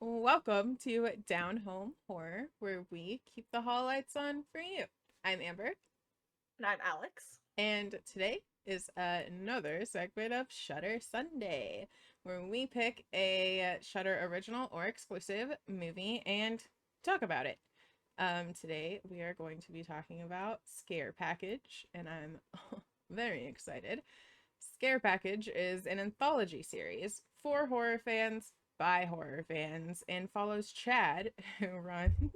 Welcome to Down Home Horror, where we keep the hall lights on for you. I'm Amber, And I'm Alex. and today is another segment of Shudder Sunday, where we pick a Shudder original or exclusive movie and talk about it. Today we are going to be talking about Scare Package, and I'm very excited. Scare Package is an anthology series for horror fans by horror fans and follows Chad, who runs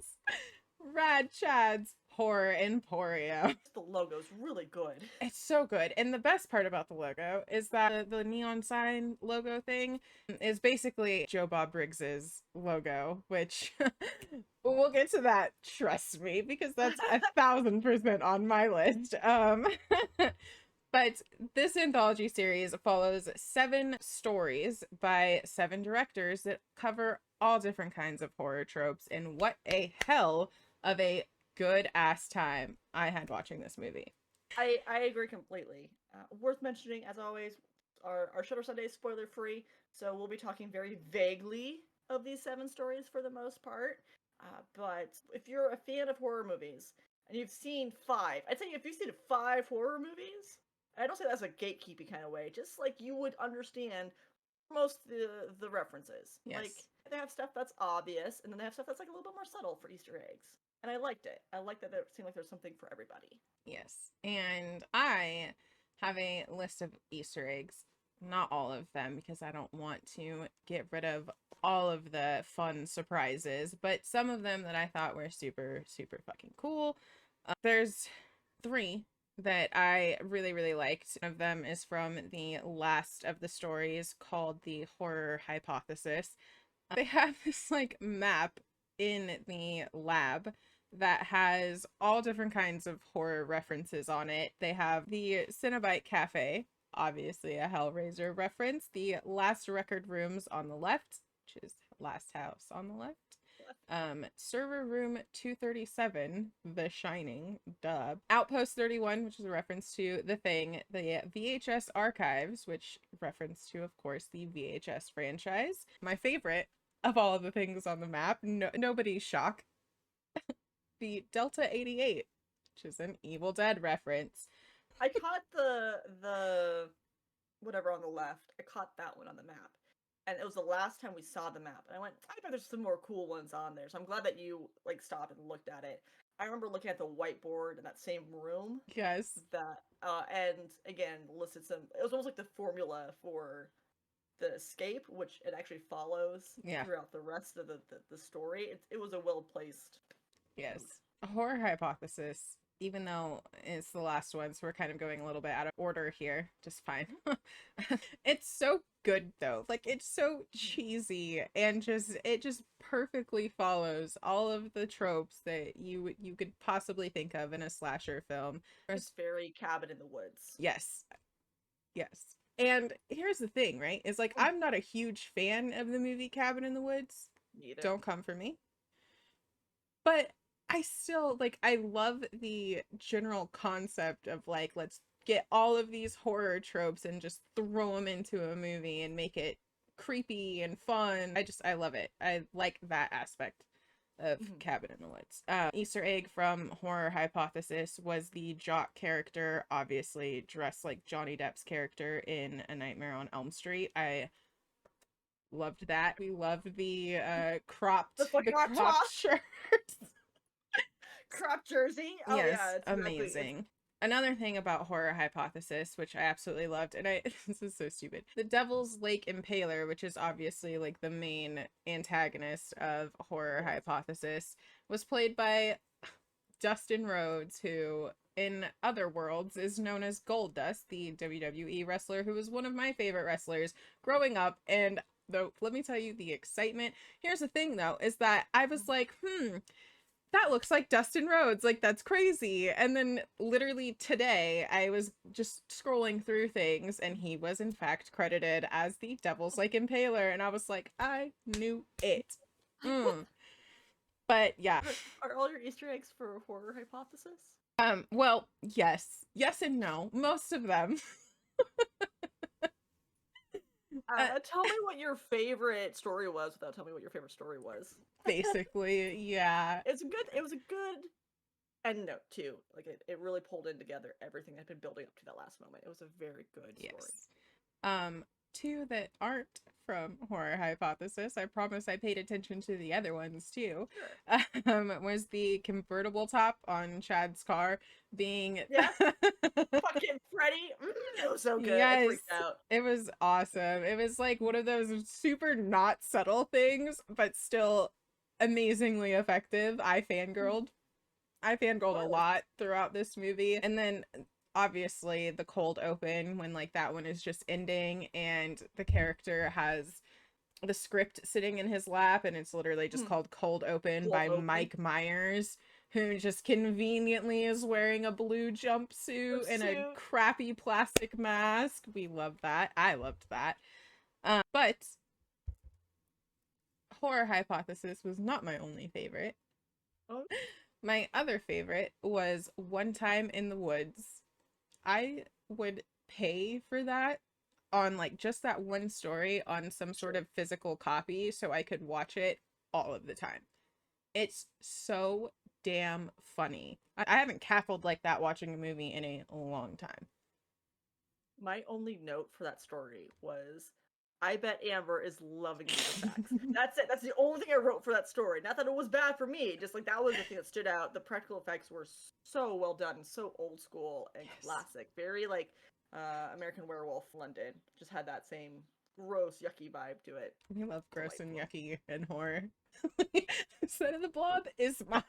Rad Chad's Horror Emporium. The logo's really good. It's so good. And the best part about the logo is that the neon sign logo thing is basically Joe Bob Briggs's logo, which we'll get to that, trust me, because that's 1,000% on my list. But this anthology series follows 7 stories by 7 directors that cover all different kinds of horror tropes. And what a hell of a good ass time I had watching this movie. I agree completely. Worth mentioning, as always, our Shudder Sunday is spoiler free, so we'll be talking very vaguely of these 7 stories for the most part. But if you're a fan of horror movies and you've seen 5, I'd say if you've seen 5 horror movies, I don't say that's a gatekeeping kind of way, just like you would understand most the references. Yes. Like they have stuff that's obvious, and then they have stuff that's like a little bit more subtle for Easter eggs. And I liked it. I liked that it seemed like there's something for everybody. Yes. And I have a list of Easter eggs. Not all of them, because I don't want to get rid of all of the fun surprises, but some of them that I thought were super, super fucking cool. There's 3 that I really, really liked. One of them is from the last of the stories called the Horror Hypothesis. They have this like map in the lab that has all different kinds of horror references on it. They have the Cenobite Cafe, obviously a Hellraiser reference, the Last Record Rooms on the left, which is Last House on the left. Server room 237, The Shining, dub. Outpost 31, which is a reference to The Thing. The VHS archives, which reference to, of course, the VHS franchise. My favorite of all of the things on the map, nobody's shock. The Delta 88, which is an Evil Dead reference. I caught the whatever on the left. I caught that one on the map. And it was the last time we saw the map. And I went, I bet there's some more cool ones on there. So I'm glad that you like stopped and looked at it. I remember looking at the whiteboard in that same room. Yes. That and again listed some. It was almost like the formula for the escape, which it actually follows throughout the rest of the story. It was a well placed. Yes. A Horror Hypothesis, even though it's the last one, so we're kind of going a little bit out of order here, just fine. It's so good though. Like it's so cheesy and it just perfectly follows all of the tropes that you could possibly think of in a slasher film. It's very Cabin in the Woods. Yes. Yes. And here's the thing, right? Is like I'm not a huge fan of the movie Cabin in the Woods. Neither. Don't come for me. But I still like I love the general concept of like let's get all of these horror tropes and just throw them into a movie and make it creepy and fun. I love it. I like that aspect of Cabin in the Woods. Easter egg from Horror Hypothesis was the Jock character, obviously dressed like Johnny Depp's character in A Nightmare on Elm Street. I loved that. We loved the cropped shirt. Crop jersey. Oh yes, yeah, it's amazing. Another thing about Horror Hypothesis, which I absolutely loved, and this is so stupid. The Devil's Lake Impaler, which is obviously like the main antagonist of Horror Hypothesis, was played by Dustin Rhodes, who in other worlds is known as Goldust, the WWE wrestler who was one of my favorite wrestlers growing up. And though, let me tell you the excitement. Here's the thing though, is that I was like, that looks like Dustin Rhodes, like that's crazy. And then literally today I was just scrolling through things and he was in fact credited as the Devil's Lake Impaler, and I was like, I knew it. But yeah. Are all your Easter eggs for Horror Hypothesis? Well, yes and no, most of them. Tell me what your favorite story was without telling me what your favorite story was. Basically, yeah. It was a good end note too. Like it really pulled in together everything that had been building up to that last moment. It was a very good story. Yes. Um, Two that aren't from Horror Hypothesis, I promise I paid attention to the other ones too, Sure. was the convertible top on Chad's car being Yes. Fucking Freddy. It was so good. I yes, freaked out. it was awesome. It was like one of those super not subtle things, but still amazingly effective. I Of fangirled a course. lot throughout this movie. And then obviously the cold open when like that one is just ending and the character has the script sitting in his lap and it's literally just Hmm. called Cold Open Cold by open. Mike Myers, who just conveniently is wearing a blue The jumpsuit and a suit. crappy plastic mask. We love that. I loved that. But Horror Hypothesis was not my only favorite. Oh, My other favorite was One Time in the Woods. I would pay for that on like just that one story on some sort sure. of physical copy so I could watch it all of the time. It's so damn funny. I haven't cackled like that watching a movie in a long time. My only note for that story was I bet Amber is loving these effects. That's it. That's the only thing I wrote for that story. Not that it was bad for me, just like that was the thing that stood out. The practical effects were so well done, so old school and Yes. classic. Very like American Werewolf London. Just had that same gross, yucky vibe to it. We love gross and Delightful. yucky and horror. Son of the Blob is mine.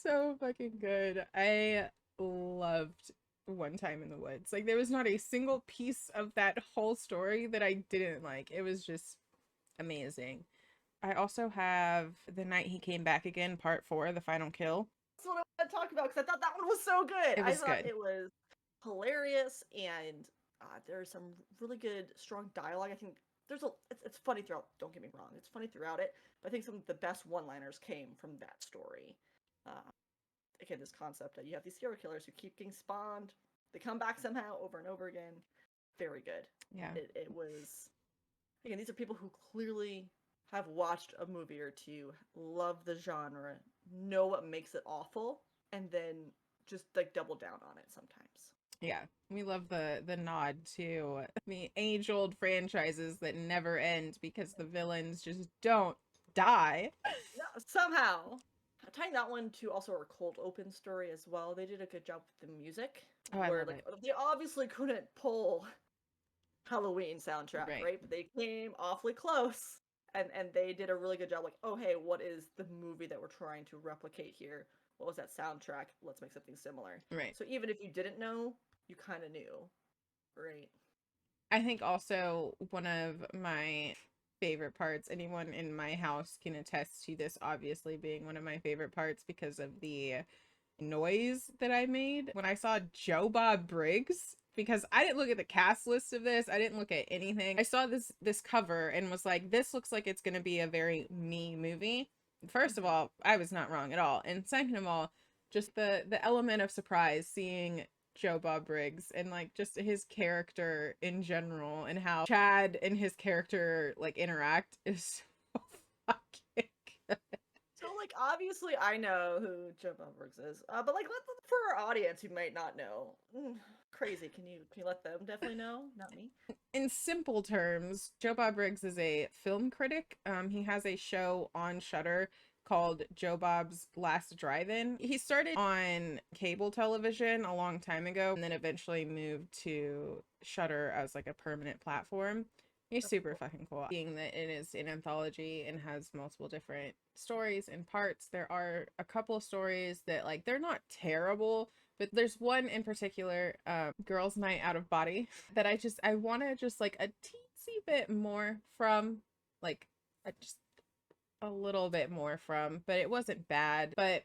So fucking good. I loved One Time in the Woods. Like there was not a single piece of that whole story that I didn't like. It was just amazing. I also have The Night He Came Back Again, Part 4, The Final Kill. That's what I want to talk about because I thought that one was so good. It I was thought good. it was hilarious and there's some really good, strong dialogue. I think it's funny throughout. Don't get me wrong, it's funny throughout it. But I think some of the best one-liners came from that story. Uh, Again, this concept that you have these serial killers who keep getting spawned, they come back somehow over and over again. Very good. Yeah. It was again. These are people who clearly have watched a movie or two, love the genre, know what makes it awful, and then just like double down on it sometimes. Yeah. We love the nod to the age-old franchises that never end because the villains just don't die. No, somehow. Tying that one to also our cold open story as well. They did a good job with the music, Oh, I where love like it. they obviously couldn't pull Halloween soundtrack, Right. right? But they came awfully close. And they did a really good job like, oh hey, what is the movie that we're trying to replicate here? What was that soundtrack? Let's make something similar. Right. So even if you didn't know, you kind of knew, right? I think also one of my favorite parts, anyone in my house can attest to this obviously being one of my favorite parts because of the noise that I made when I saw Joe Bob Briggs, because I didn't look at the cast list of this. I didn't look at anything. I saw this cover and was like, this looks like it's going to be a very me movie. First of Mm-hmm. all, I was not wrong at all. And second of all, just the element of surprise seeing Joe Bob Briggs and like just his character in general and how Chad and his character like interact is so fucking good. So, like, obviously, I know who Joe Bob Briggs is, but like, for our audience who might not know, crazy. Can you let them definitely know? Not me. In simple terms, Joe Bob Briggs is a film critic. He has a show on Shudder called Joe Bob's Last Drive-In. He started on cable television a long time ago and then eventually moved to Shudder as like a permanent platform. He's That's super cool. fucking cool. Being that it is an anthology and has multiple different stories and parts, there are a couple stories that like they're not terrible, but there's one in particular, Girls Night Out of Body, that I want to just like a teensy bit more from, like just a little bit more from, but it wasn't bad. But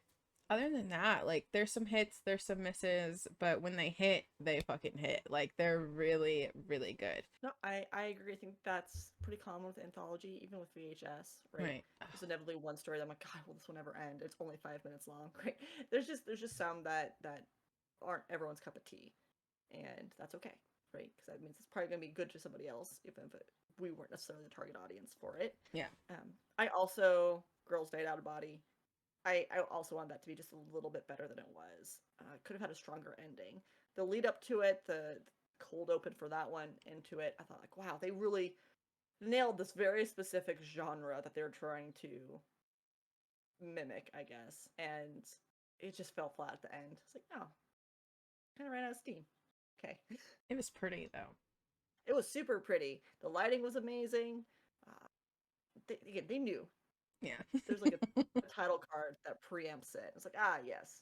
other than that, like there's some hits, there's some misses, but when they hit, they fucking hit. Like they're really, really good. No, I agree. I think that's pretty common with anthology, even with VHS, right? Right. There's inevitably one story that I'm like, God, will this one ever end? It's only 5 minutes long, right? There's just some that aren't everyone's cup of tea, and that's okay. right? Because that means it's probably going to be good to somebody else, even if we weren't necessarily the target audience for it. Yeah. I also, Girls Night Out of Body, I also want that to be just a little bit better than it was. Could have had a stronger ending. The lead up to it, the cold open for that one into it, I thought like, wow, they really nailed this very specific genre that they were trying to mimic, I guess. And it just fell flat at the end. It's like, oh, kind of ran out of steam. Okay. It was pretty though. It was super pretty. The lighting was amazing. Uh, they knew. Yeah. There's like a title card that preempts it. It's like, ah, yes.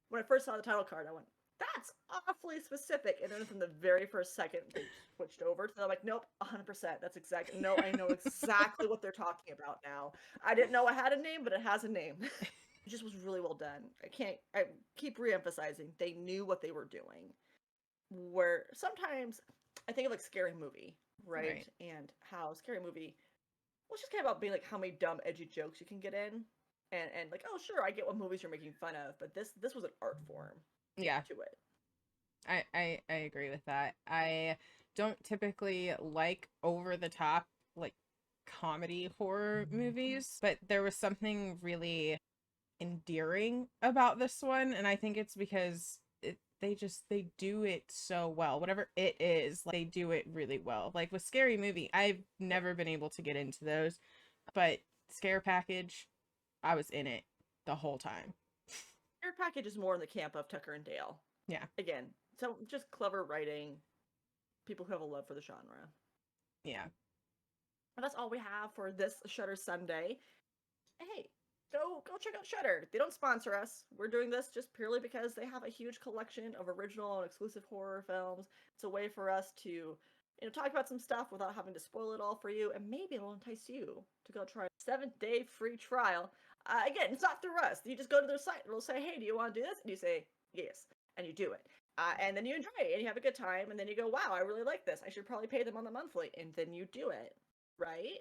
When I first saw the title card, I went, that's awfully specific. And then from the very first second, they switched over to, I'm like, nope, 100%. That's exactly, no, I know exactly what they're talking about now. I didn't know it had a name, but it has a name. It just was really well done. I keep reemphasizing, they knew what they were doing. Where sometimes I think of like Scary Movie, right? And how Scary Movie, well, it's just kind of about being like how many dumb, edgy jokes you can get in. And like, oh, sure, I get what movies you're making fun of, but this was an art form Yeah. to it. I agree with that. I don't typically like over the top like comedy horror movies, but there was something really endearing about this one, and I think it's because they do it so well. Whatever it is, like, they do it really well. Like with Scary Movie, I've never been able to get into those, but Scare Package, I was in it the whole time. Your package is more in the camp of Tucker and Dale. Yeah. Again, so just clever writing, people who have a love for the genre. Yeah. And that's all we have for this Shudder Sunday. Hey, go check out Shudder. They don't sponsor us. We're doing this just purely because they have a huge collection of original and exclusive horror films. It's a way for us to, talk about some stuff without having to spoil it all for you, and maybe it'll entice you to go try a 7-day free trial. Again, it's not through us. You just go to their site. It'll say, "Hey, do you want to do this?" And you say, "Yes," and you do it. And then you enjoy it, and you have a good time, and then you go, "Wow, I really like this. I should probably pay them on the monthly," and then you do it, right?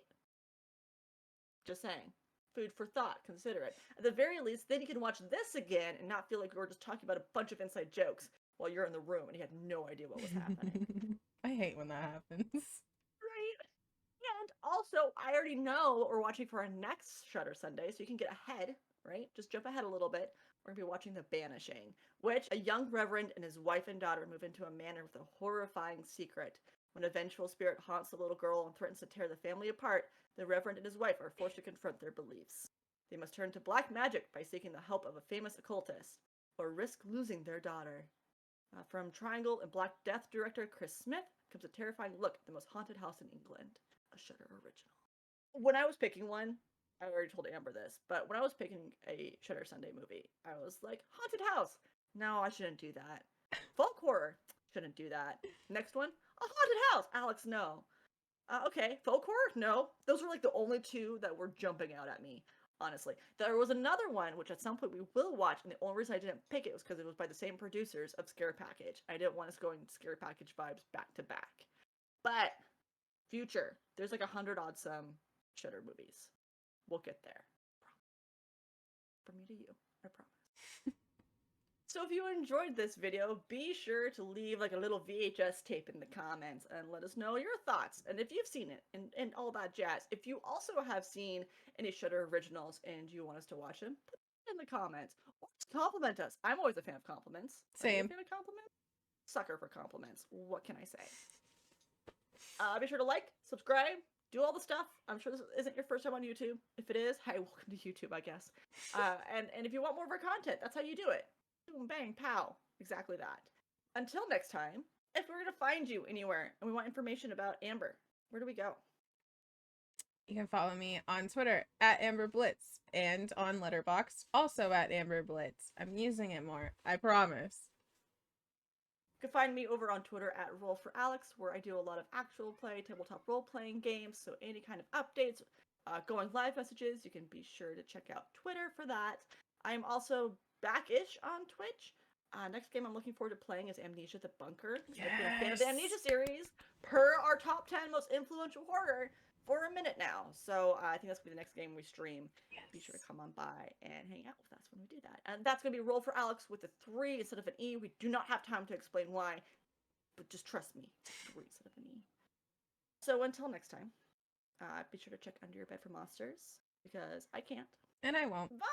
Just saying. Food for thought. Consider it. At the very least, then you can watch this again and not feel like we were just talking about a bunch of inside jokes while you're in the room and you had no idea what was happening. I hate when that happens. Right? And also, I already know what we're watching for our next Shudder Sunday, so you can get ahead, right? Just jump ahead a little bit. We're going to be watching The Banishing, which a young reverend and his wife and daughter move into a manor with a horrifying secret. When a vengeful spirit haunts the little girl and threatens to tear the family apart, the reverend and his wife are forced to confront their beliefs. They must turn to black magic by seeking the help of a famous occultist, or risk losing their daughter. From Triangle and Black Death director Chris Smith comes a terrifying look at the most haunted house in England, a Shudder original. When I was picking one, I already told Amber this, but when I was picking a Shudder Sunday movie, I was like, haunted house. No, I shouldn't do that. Folk horror. Shouldn't do that. Next one, a haunted house. Alex, no. Okay, folk horror? No. Those were like the only two that were jumping out at me, honestly. There was another one, which at some point we will watch, and the only reason I didn't pick it was because it was by the same producers of Scare Package. I didn't want us going Scare Package vibes back to back. But, future, there's like 100 odd some Shudder movies. We'll get there. From me to you, I promise. So if you enjoyed this video, be sure to leave like a little VHS tape in the comments and let us know your thoughts and if you've seen it and all that jazz. If you also have seen any Shudder originals and you want us to watch them, put it in the comments or just compliment us. I'm always a fan of compliments. Are you a Same. fan of compliments? Sucker for compliments. What can I say? Be sure to like, subscribe, do all the stuff. I'm sure this isn't your first time on YouTube. If it is, hi, welcome to YouTube, I guess. And if you want more of our content, that's how you do it. Boom, bang, pow. Exactly that. Until next time, if we're going to find you anywhere and we want information about Amber, where do we go? You can follow me on Twitter at Amber Blitz and on Letterboxd also at Amber Blitz. I'm using it more, I promise. You can find me over on Twitter at Roll4Alex, where I do a lot of actual play, tabletop role-playing games, so any kind of updates, going live messages, you can be sure to check out Twitter for that. I'm also back-ish on Twitch. Next game I'm looking forward to playing is Amnesia the Bunker. Yes. I've been a fan of the Amnesia series, per our top 10 most influential horror, for a minute now. So I think that's going to be the next game we stream. Yes. Be sure to come on by and hang out with us when we do that. And that's going to be Roll for Alex with a 3 instead of an E. We do not have time to explain why. but just trust me. Story instead of an E. So until next time, be sure to check under your bed for monsters because I can't. And I won't. Bye!